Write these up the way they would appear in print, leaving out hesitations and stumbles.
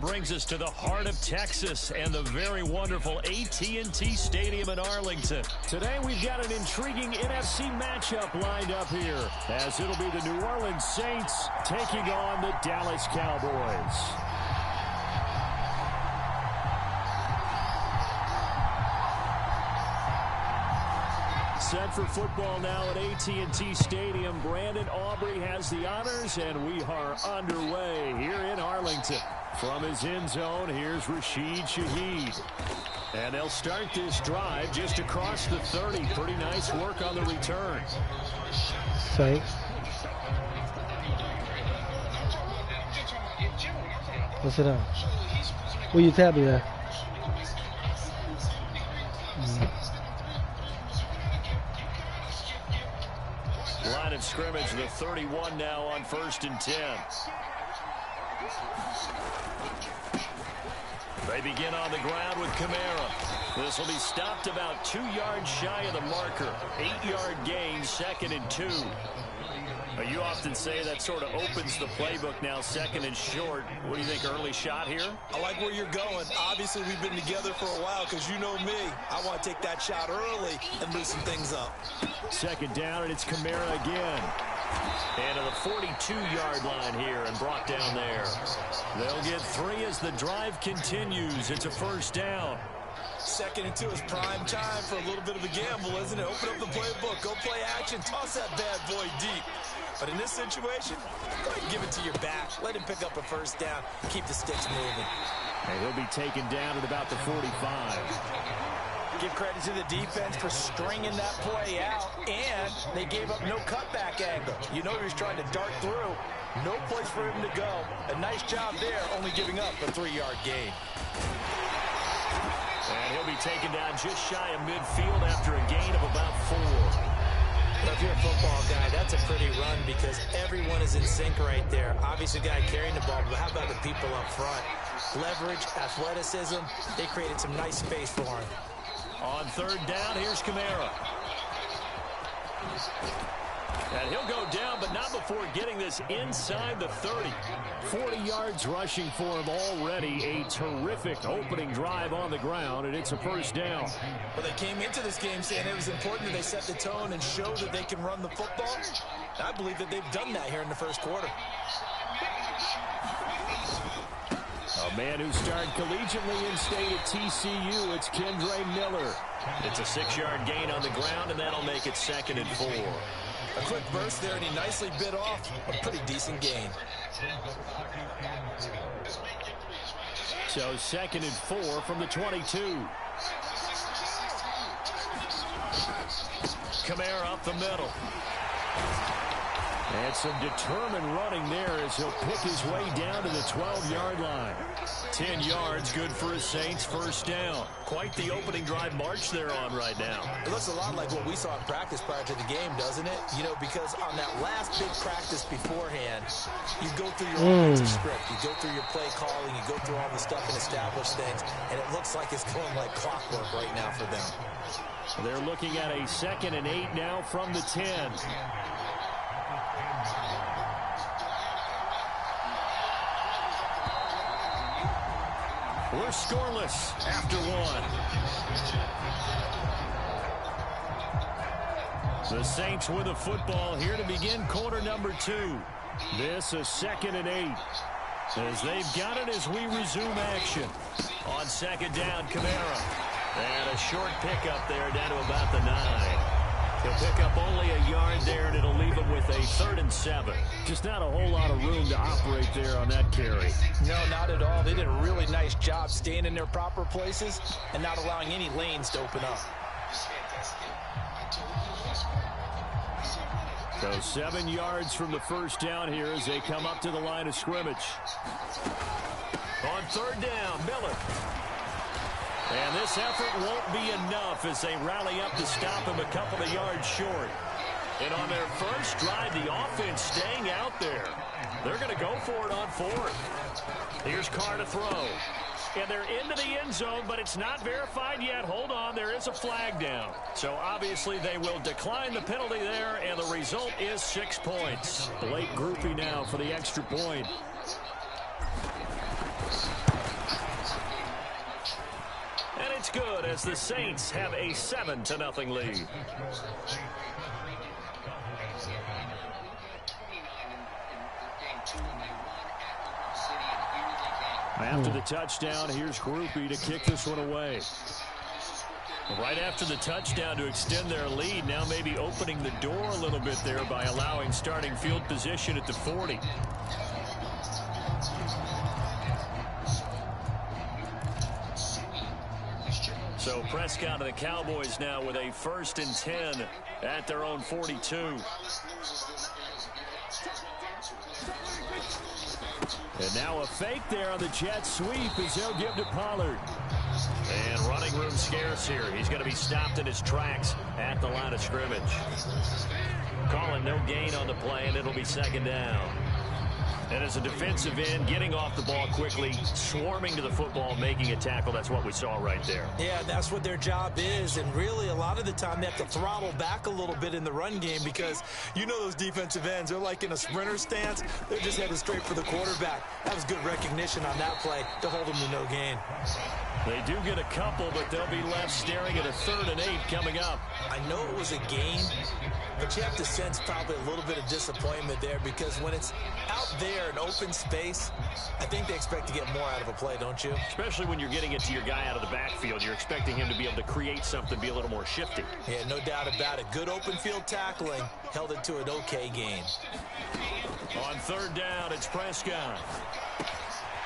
brings us to the heart of Texas and the very wonderful AT&T Stadium in Arlington. Today we've got an intriguing NFC matchup lined up here, as it'll be the New Orleans Saints taking on the Dallas Cowboys. Set for football now at AT&T Stadium. Brandon Aubrey has the honors, and we are underway here in Arlington. From his end zone, here's Rashid Shaheed. And they'll start this drive just across the 30. Pretty nice work on the return. Saints. What's it on? Will you tap me there? Line of scrimmage, the 31 now on 1st and 10. They begin on the ground with Kamara. This will be stopped about 2 yards shy of the marker. 8-yard gain, 2nd and 2. You often say that sort of opens the playbook now, 2nd and short. What do you think, early shot here? I like where you're going. Obviously, we've been together for a while because you know me. I want to take that shot early and loosen things up. 2nd down, and it's Kamara again. And to the 42-yard line here and brought down there. They'll get 3 as the drive continues. It's a 1st down. 2nd and 2 is prime time for a little bit of a gamble, isn't it? Open up the playbook, go play action, toss that bad boy deep. But in this situation, go ahead and give it to your back. Let him pick up a 1st down, keep the sticks moving. And he'll be taken down at about the 45. Give credit to the defense for stringing that play out, and they gave up no cutback angle. You know he was trying to dart through. No place for him to go. A nice job there, only giving up a 3-yard gain. And he'll be taken down just shy of midfield after a gain of about 4. Well, if you're a football guy, that's a pretty run because everyone is in sync right there. Obviously, the guy carrying the ball, but how about the people up front? Leverage, athleticism, they created some nice space for him. On 3rd down, here's Kamara. And he'll go down, but not before getting this inside the 30. 40 yards rushing for him already. A terrific opening drive on the ground, and it's a 1st down. Well, they came into this game saying it was important that they set the tone and show that they can run the football. I believe that they've done that here in the 1st quarter. A man who started collegiately in state at TCU, it's Kendre Miller. It's a 6-yard gain on the ground, and that'll make it 2nd and 4. A quick burst there, and he nicely bit off a pretty decent gain. So 2nd and 4 from the 22. Kamara up the middle. And some determined running there as he'll pick his way down to the 12-yard line. 10 yards, good for his Saints, 1st down. Quite the opening drive march they're on right now. It looks a lot like what we saw in practice prior to the game, doesn't it? You know, because on that last big practice beforehand, you go through your offensive script, you go through your play calling, you go through all the stuff and establish things, and it looks like it's going like clockwork right now for them. They're looking at a 2nd and 8 now from the 10. We're scoreless after 1. The Saints with the football here to begin quarter number 2. This a 2nd and 8. As they've got it as we resume action. On 2nd down, Kamara. And a short pickup there down to about the 9. He'll pick up only a yard there, and it'll leave him with a 3rd and 7. Just not a whole lot of room to operate there on that carry. No, not at all. They did a really nice job staying in their proper places and not allowing any lanes to open up. So 7 yards from the 1st down here as they come up to the line of scrimmage. On 3rd down, Miller. And this effort won't be enough as they rally up to stop him a couple of yards short. And on their first drive, the offense staying out there. They're going to go for it on 4th. Here's Carr to throw. And they're into the end zone, but it's not verified yet. Hold on, there is a flag down. So obviously they will decline the penalty there, and the result is 6 points. Late groupie now for the extra point. as the Saints have a 7-0 lead. After the touchdown, here's Groupie to kick this one away. Right after the touchdown to extend their lead, now maybe opening the door a little bit there by allowing starting field position at the 40. So Prescott and the Cowboys now with a 1st and 10 at their own 42. And now a fake there on the jet sweep as they'll give to Pollard. And running room scarce here. He's going to be stopped in his tracks at the line of scrimmage. Calling no gain on the play, and it'll be 2nd down. And as a defensive end, getting off the ball quickly, swarming to the football, making a tackle, that's what we saw right there. Yeah, that's what their job is. And really, a lot of the time, they have to throttle back a little bit in the run game because you know those defensive ends, they're like in a sprinter stance. They're just headed straight for the quarterback. That was good recognition on that play to hold them to no gain. They do get a couple, but they'll be left staring at a 3rd and 8 coming up. I know it was a gain, but you have to sense probably a little bit of disappointment there because when it's out there in open space, I think they expect to get more out of a play, don't you? Especially when you're getting it to your guy out of the backfield. You're expecting him to be able to create something, be a little more shifty. Yeah, no doubt about it. Good open field tackling held it to an okay gain. On 3rd down, it's Prescott.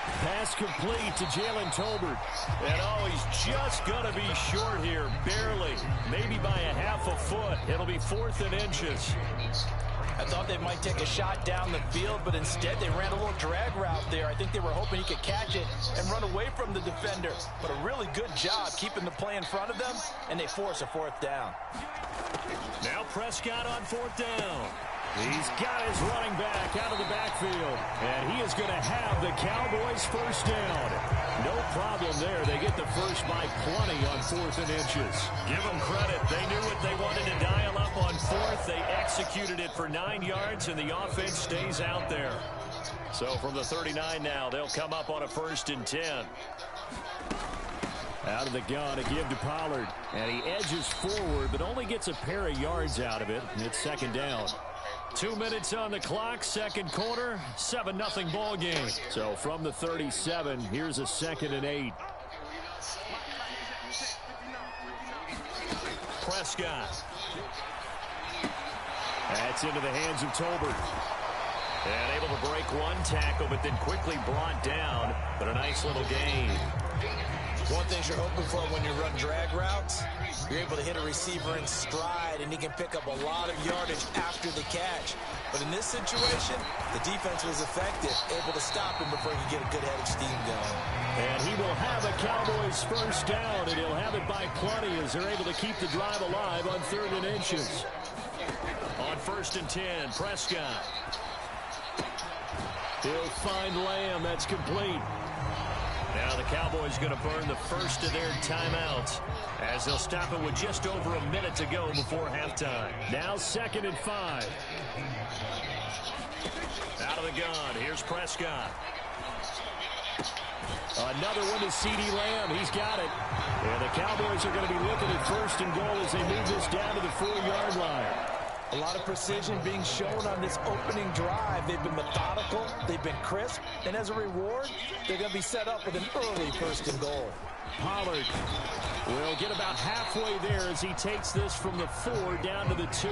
Pass complete to Jalen Tolbert. And oh, he's just going to be short here, barely. Maybe by a half a foot. It'll be 4th and inches. I thought they might take a shot down the field, but instead they ran a little drag route there. I think they were hoping he could catch it and run away from the defender. But a really good job keeping the play in front of them, and they force a 4th down. Now Prescott on 4th down. He's got his running back out of the backfield. And he is going to have the Cowboys 1st down. No problem there. They get the first by plenty on 4th and inches. Give them credit. They knew what they wanted to dial up on 4th. They executed it for 9 yards, and the offense stays out there. So from the 39 now, they'll come up on a 1st and 10. Out of the gun to give to Pollard. And he edges forward, but only gets a pair of yards out of it. It's 2nd down. 2 minutes on the clock, 2nd quarter, 7-0 ball game. So from the 37, here's a 2nd and 8. Prescott. That's into the hands of Tolbert. And able to break one tackle, but then quickly brought down. But a nice little gain. One thing you're hoping for when you run drag routes, you're able to hit a receiver in stride, and he can pick up a lot of yardage after the catch. But in this situation, the defense was effective, able to stop him before he could get a good head of steam going. And he will have a Cowboys 1st down, and he'll have it by plenty as they're able to keep the drive alive on 3rd and inches. On 1st and 10, Prescott. He'll find Lamb. That's complete. Now the Cowboys going to burn the first of their timeouts as they'll stop it with just over a minute to go before halftime. Now 2nd and 5. Out of the gun, here's Prescott. Another one to CeeDee Lamb. He's got it. And the Cowboys are going to be looking at 1st and goal as they move this down to the 4-yard line. A lot of precision being shown on this opening drive. They've been methodical, they've been crisp, and as a reward, they're going to be set up with an early 1st and goal. Pollard will get about halfway there as he takes this from the 4 down to the 2.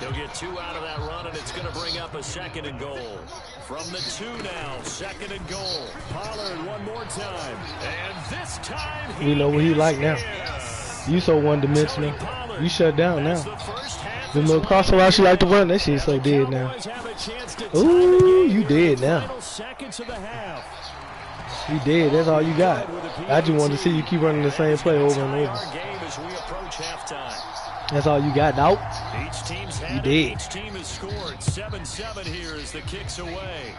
He'll get 2 out of that run, and it's going to bring up a 2nd and goal. From the 2 now, 2nd and goal. Pollard one more time, and this time we know what he like now. You so one-dimensional. You shut down now. The little crossover route you like to run, that shit's so dead now. Ooh, you dead now. You dead, that's all you got. I just wanted to see you keep running the same play over and over. That's all you got, dog. You dead. Each team has scored 7-7 here as the kick's away.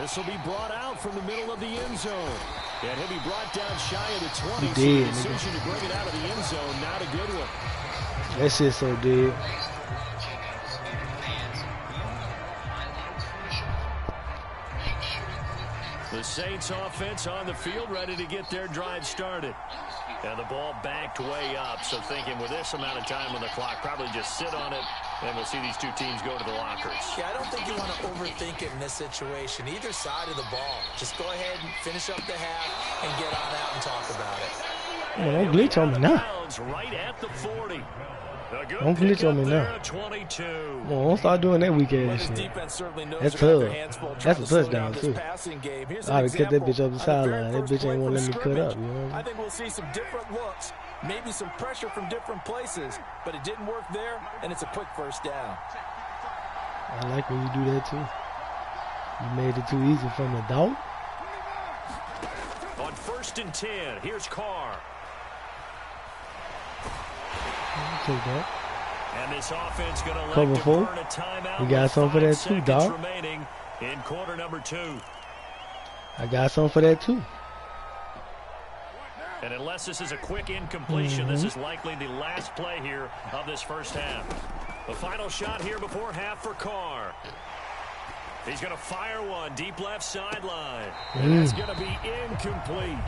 This will be brought out from the middle of the end zone. And he'll be brought down shy of the 20. So the decision to bring it out of the end zone, not a good one. That shit's so dead. The Saints offense on the field, ready to get their drive started. And the ball backed way up, so thinking with this amount of time on the clock, probably just sit on it, and we'll see these two teams go to the lockers. Yeah, I don't think you want to overthink it in this situation. Either side of the ball. Just go ahead and finish up the half and get on out and talk about it. Come on, don't glitch on me now. Right at the 40. Don't glitch on me now. 22. Come on, don't start doing that weak ass shit. That's tough. That's a touchdown, too. I would cut that bitch up the sideline. That bitch ain't want to let me cut up, you know? I think we'll see some different looks, maybe some pressure from different places, but it didn't work there, and it's a quick first down. I like when you do that, too. You made it too easy for me, dog. On 1st and 10, here's Carr. Take that. And this offense going to Cover 4. You got something for that too, dog. Remaining in quarter number 2. I got something for that too. And unless this is a quick incompletion, this is likely the last play here of this first half. The final shot here before half for Carr. He's going to fire one deep left sideline. And it's going to be incomplete.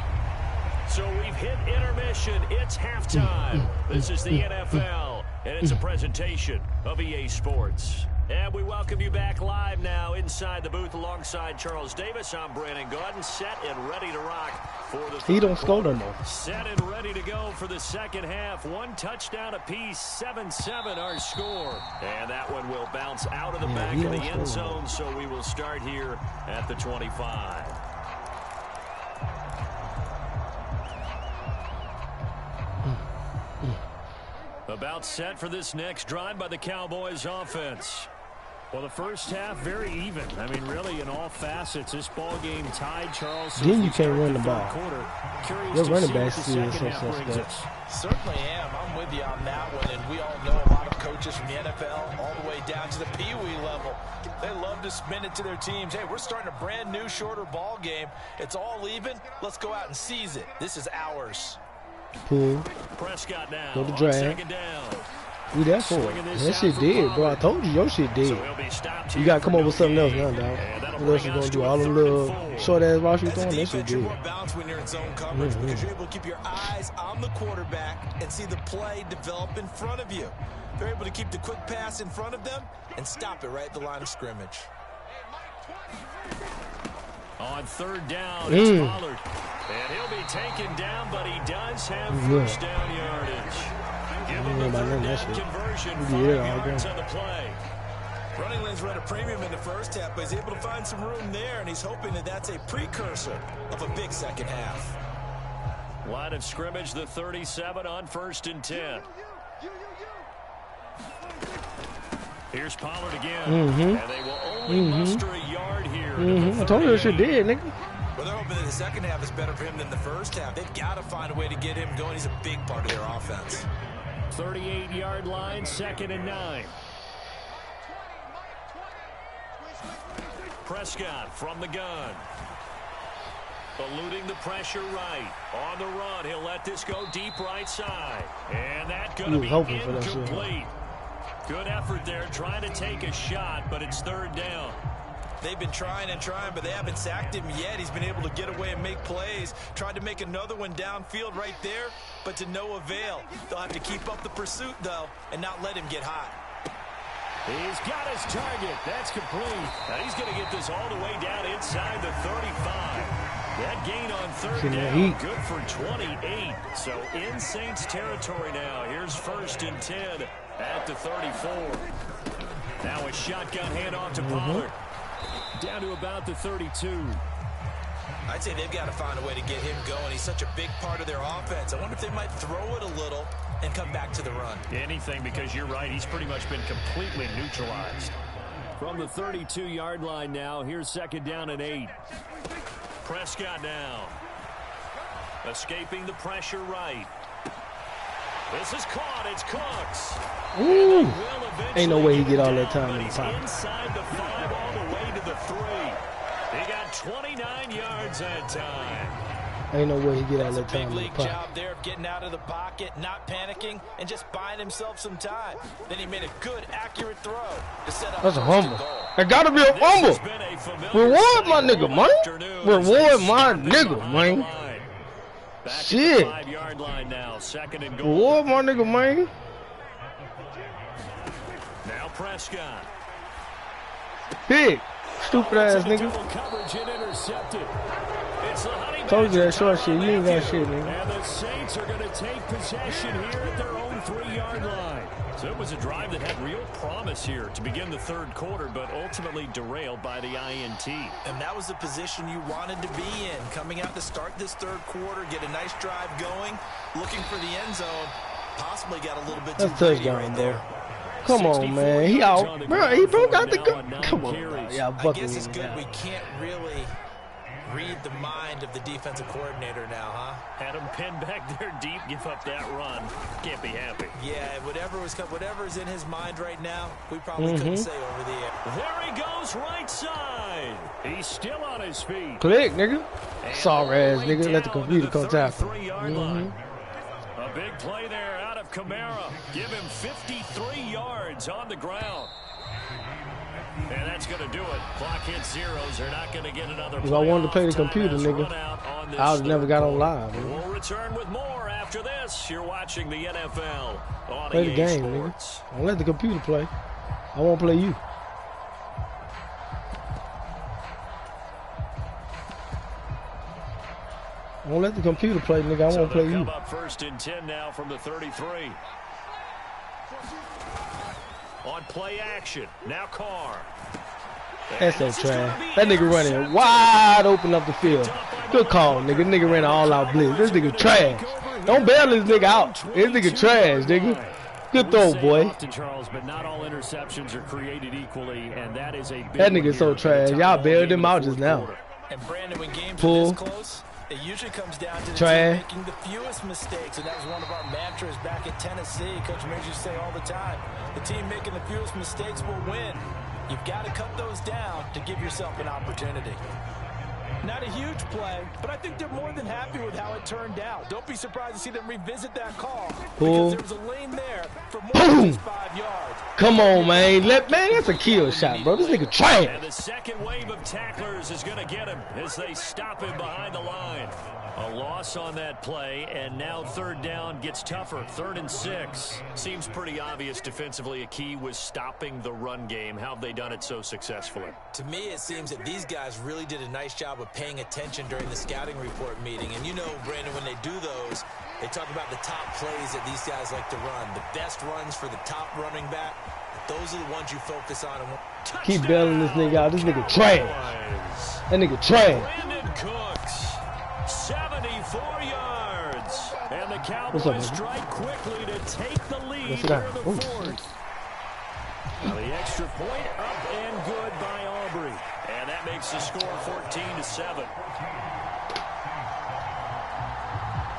So we've hit intermission. It's halftime. This is the NFL, and it's a presentation of EA Sports. And we welcome you back live now inside the booth alongside Charles Davis. I'm Brandon Gordon, set and ready to rock for the He don't score no more. Set and ready to go for the second half. 1 touchdown apiece, 7-7 our score. And that one will bounce out of the back of the end zone, so we will start here at the 25. About set for this next drive by the Cowboys offense. Well, the first half, very even. I mean, really, in all facets, this ball game tied, Charles. Then you can't run the ball. Your running back still Certainly am. I'm with you on that one. And we all know a lot of coaches from the NFL all the way down to the Pee-wee level. They love to spin it to their teams. Hey, we're starting a brand new, shorter ball game. It's all even. Let's go out and seize it. This is ours. Pull. Prescott now. Go to drag. Who that for? That shit dead, bro. I told you your shit dead. You gotta come up with something else now, dog. What else you gonna do? All them little short ass routes you throwing? That shit dead. More bounce when you're in zone coverage because you're able to keep your eyes on the quarterback and see the play develop in front of you. They're able to keep the quick pass in front of them and stop it right at the line of scrimmage. On 3rd down, it's Pollard. And he'll be taken down, but he does have first down yardage. Give him the 3rd down conversion, 5 yards on the play. Running lanes were at a premium in the first half, but he's able to find some room there, and he's hoping that that's a precursor of a big second half. Line of scrimmage, the 37 on 1st and 10. Here's Pollard again, and they will only muster a yard here. I told you that shit did, nigga. Well, they're hoping that the second half is better for him than the first half. They've got to find a way to get him going. He's a big part of their offense. 38-yard line, 2nd and 9. Prescott from the gun. Eluding the pressure right. On the run, he'll let this go deep right side. And that's going to be incomplete. Good effort there, trying to take a shot, but it's 3rd down. They've been trying and trying, but they haven't sacked him yet. He's been able to get away and make plays. Tried to make another one downfield right there, but to no avail. They'll have to keep up the pursuit, though, and not let him get hot. He's got his target. That's complete. Now he's going to get this all the way down inside the 35. That gain on 3rd down, good for 28. So in Saints territory now. Here's 1st and 10 at the 34. Now a shotgun handoff to Pollard. Down to about the 32. I'd say they've got to find a way to get him going. He's such a big part of their offense. I wonder if they might throw it a little and come back to the run. Anything, because you're right. He's pretty much been completely neutralized. From the 32-yard line now, here's 2nd down and 8. Prescott now. Escaping the pressure right. This is caught. It's Cooks. Ooh. Ain't no way he get all that time in the pocket. Inside the 5 all the way to the 3. He got 29 yards that time. Ain't no way he get out That's that time a in big the league pocket. job there of getting out of the pocket, not panicking, and just buying himself some time. Then he made a good, accurate throw to set up That's a first and humble. goal. It gotta be a fumble. Reward my nigga, man. Reward my nigga, man. Shit. Reward my nigga, man. Now Prescott. Big. Stupid ass nigga. Told you that short shit. You ain't got shit, nigga. And the Saints are going to take possession here at their own 3-yard line. So it was a drive that had real promise here to begin the third quarter, but ultimately derailed by the INT. And that was the position you wanted to be in. Coming out to start this third quarter, get a nice drive going, looking for the end zone. Possibly got a little bit too greedy right there. Come on, man. He out. Bro, he broke out the gun. Come on, bro. Yeah, I guess it's good we can't really read the mind of the defensive coordinator now, huh? Had him pinned back there deep, give up that run. Can't be happy. Yeah, whatever's in his mind right now, we probably couldn't say over the air. There he goes, right side. He's still on his feet. Click, nigga. Sorry ass nigga. Let the computer come tackle. A big play there out of Kamara. Give him 53 yards on the ground. And that's going to do it. Clock hits zeros. They're not going to get another play. If I wanted to play the computer, nigga, I would have never got on live. Man. We'll return with more after this. You're watching the NFL on Play the game, Sports. nigga. Don't let the computer play. I won't play you. I won't let the computer play, nigga. I won't play you. Up first and 10 now from the 33. On play action. Now Carr. That's so trash. That nigga running wide open up the field. Good call, nigga. Nigga ran an all-out blitz. This nigga trash. Don't bail this nigga out. This nigga trash, nigga. Good throw, boy. Charles, but not all interceptions are created equally, and that is a big that nigga so trash. Y'all bailed him out just now. And Brandon, when games are this close, it usually comes down to the team making the fewest mistakes, and that was one of our mantras back at Tennessee. Coach Major used to say all the time, the team making the fewest mistakes will win. You've got to cut those down to give yourself an opportunity. Not a huge play, but I think they're more than happy with how it turned out. Don't be surprised to see them revisit that call because there was a lane there for more than just 5 yards. Come on, man. Man, that's a kill shot, bro. This nigga trash. And the second wave of tacklers is going to get him as they stop him behind the line. A loss on that play, and now third down gets tougher. 3rd and 6. Seems pretty obvious defensively a key was stopping the run game. How have they done it so successfully? To me, it seems that these guys really did a nice job of paying attention during the scouting report meeting. And you know, Brandon, when they do those, they talk about the top plays that these guys like to run. The best runs for the top running back. Those are the ones you focus on. Keep bailing this nigga out. This nigga trash. That nigga trash. Brandon Cooks. 74 yards. And the Cowboys strike quickly to take the lead here in the 4th. The extra point up and good by Aubrey. And that makes the score 14-7.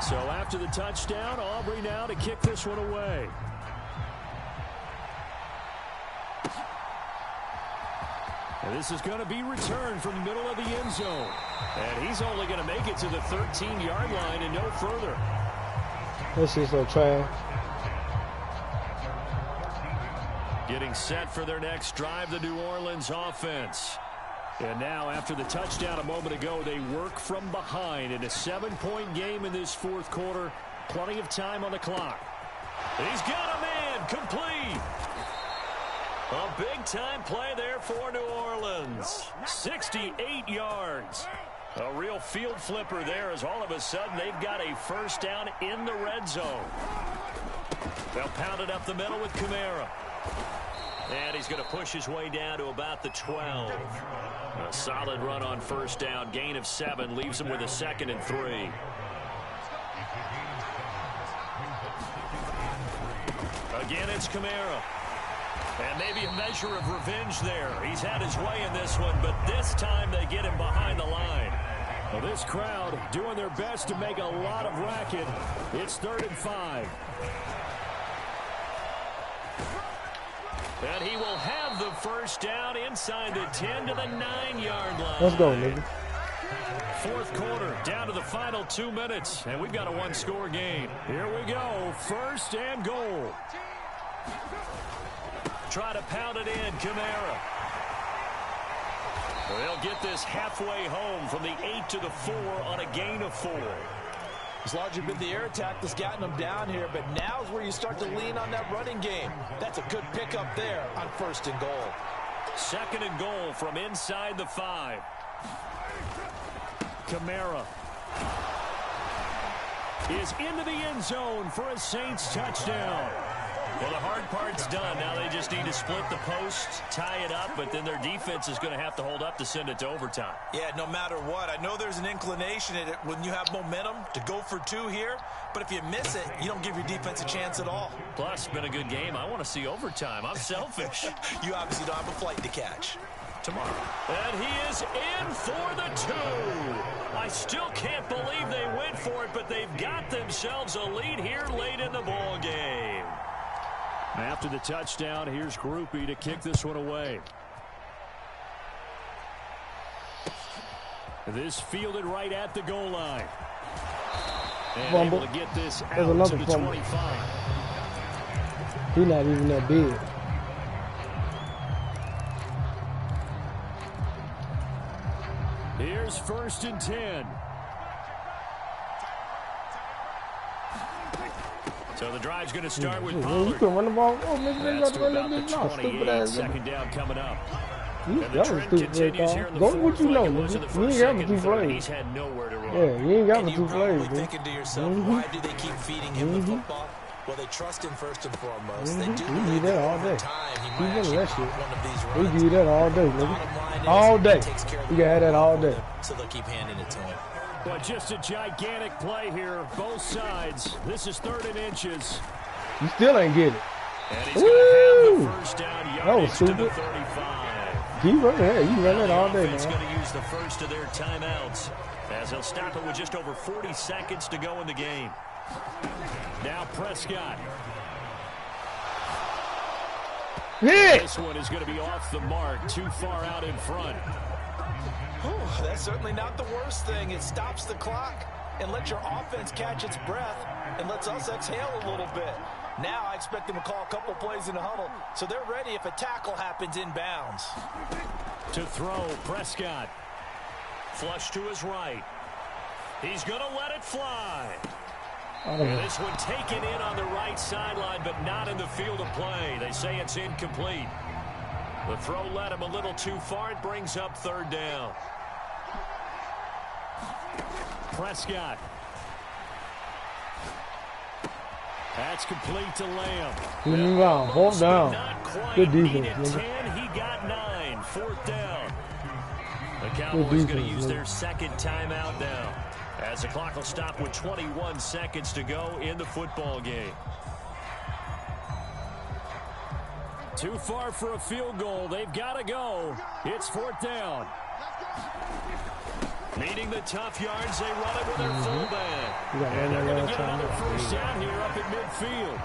So after the touchdown, Aubrey now to kick this one away. And this is going to be returned from the middle of the end zone. And he's only going to make it to the 13-yard line and no further. This is so trash. Getting set for their next drive, the New Orleans offense. And now, after the touchdown a moment ago, they work from behind in a 7-point game in this 4th quarter. Plenty of time on the clock. He's got a man complete. A big-time play there for New Orleans. 68 yards. A real field flipper there as all of a sudden they've got a first down in the red zone. They'll pound it up the middle with Kamara. And he's going to push his way down to about the 12. A solid run on first down. Gain of 7 leaves him with a 2nd and 3. Again, it's Kamara. And maybe a measure of revenge there. He's had his way in this one, but this time they get him behind the line. Well, this crowd doing their best to make a lot of racket. It's 3rd and 5. And he will have the first down inside the 10 to the 9-yard line. Let's go, nigga. fourth quarter, down to the final 2 minutes, and we've got a one-score game. Here we go, first and goal. Try to pound it in, Kamara. They'll get this halfway home from the 8 to the 4 on a gain of 4. It's largely been the air attack that's gotten them down here, but now's where you start to lean on that running game. That's a good pickup there on first and goal. Second and goal from inside the 5. Kamara is into the end zone for a Saints touchdown. Well, the hard part's done. Now they just need to split the posts, tie it up, but then their defense is going to have to hold up to send it to overtime. Yeah, no matter what. I know there's an inclination in it when you have momentum to go for 2 here, but if you miss it, you don't give your defense a chance at all. Plus, it's been a good game. I want to see overtime. I'm selfish. You obviously don't have a flight to catch. Tomorrow. And he is in for the 2. I still can't believe they went for it, but they've got themselves a lead here late in the ball game. After the touchdown, here's Groupie to kick this one away. This fielded right at the goal line. And able to get this out to the 25. He's not even that big. Here's first and 10. So the drive's going to start with Pollard. You can run the ball. Oh, that's to about the 28. Second down coming up. That was stupid. Go what you know. You ain't got for 2 plays. He's had nowhere to run. Yeah, you ain't got for 2 plays. You're probably thinking to yourself, why do they keep feeding him the football? Well, they trust him first and foremost. They do believe that all day. He might actually pop one of these runs. We give you that all day, nigga. All day. You can have that all day. So they'll keep handing it to him. But just a gigantic play here, both sides. This is 3rd and inches. You still ain't get it. And he's going to have the first down yardage to the 35. Keep running here. You run it all day, man. He's going to use the first of their timeouts as he'll stop it with just over 40 seconds to go in the game. Now Prescott. Hit! This one is going to be off the mark, too far out in front. Whew, that's certainly not the worst thing. It stops the clock and lets your offense catch its breath and lets us exhale a little bit. Now I expect them to call a couple plays in the huddle, so they're ready if a tackle happens inbounds. To throw, Prescott. Flush to his right. He's going to let it fly. And this one taken in on the right sideline, but not in the field of play. They say it's incomplete. The throw led him a little too far. It brings up 3rd down. Prescott. That's complete to Lamb. Hold down. Good defense. 10, he got 9. 4th down. The Cowboys going to use their second timeout now, as the clock will stop with 21 seconds to go in the football game. Too far for a field goal. They've got to go. It's 4th down. Needing the tough yards, they run it with their fullback. And they're going to get another first down here up at midfield.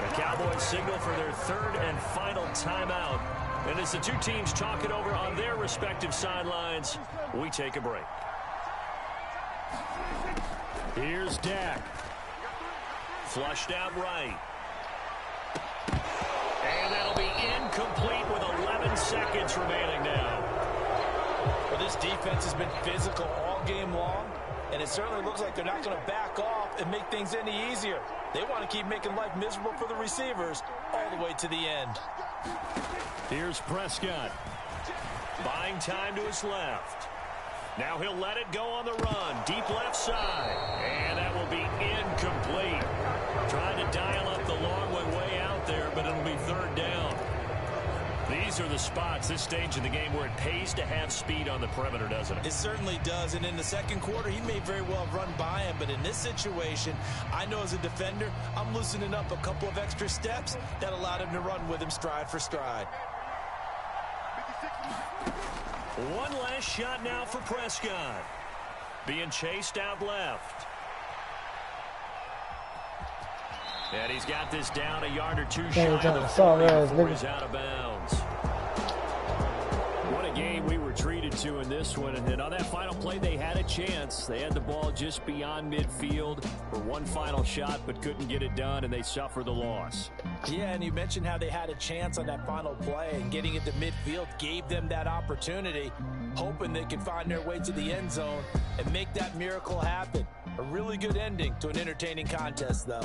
The Cowboys signal for their 3rd and final timeout. And as the two teams talk it over on their respective sidelines, we take a break. Here's Dak. Flushed out right. And that'll be incomplete with 11 seconds remaining now. Well, this defense has been physical all game long, and it certainly looks like they're not going to back off and make things any easier. They want to keep making life miserable for the receivers all the way to the end. Here's Prescott. Buying time to his left. Now he'll let it go on the run. Deep left side. And that will be incomplete. Trying to dial up the long one way out there, but it'll be 3rd down. These are the spots, this stage of the game, where it pays to have speed on the perimeter, doesn't it? It certainly does, and in the second quarter, he may very well have run by him, but in this situation, I know as a defender, I'm loosening up a couple of extra steps that allowed him to run with him stride for stride. One last shot now for Prescott. Being chased out left. And he's got this down a yard or 2 shy of the 40 before he's out of bounds. What a game we were treated 2 in this one. And then on that final play, they had a chance. They had the ball just beyond midfield for one final shot, but couldn't get it done, and they suffer the loss. Yeah, and you mentioned how they had a chance on that final play, and getting into midfield gave them that opportunity, hoping they could find their way to the end zone and make that miracle happen. A really good ending to an entertaining contest, though.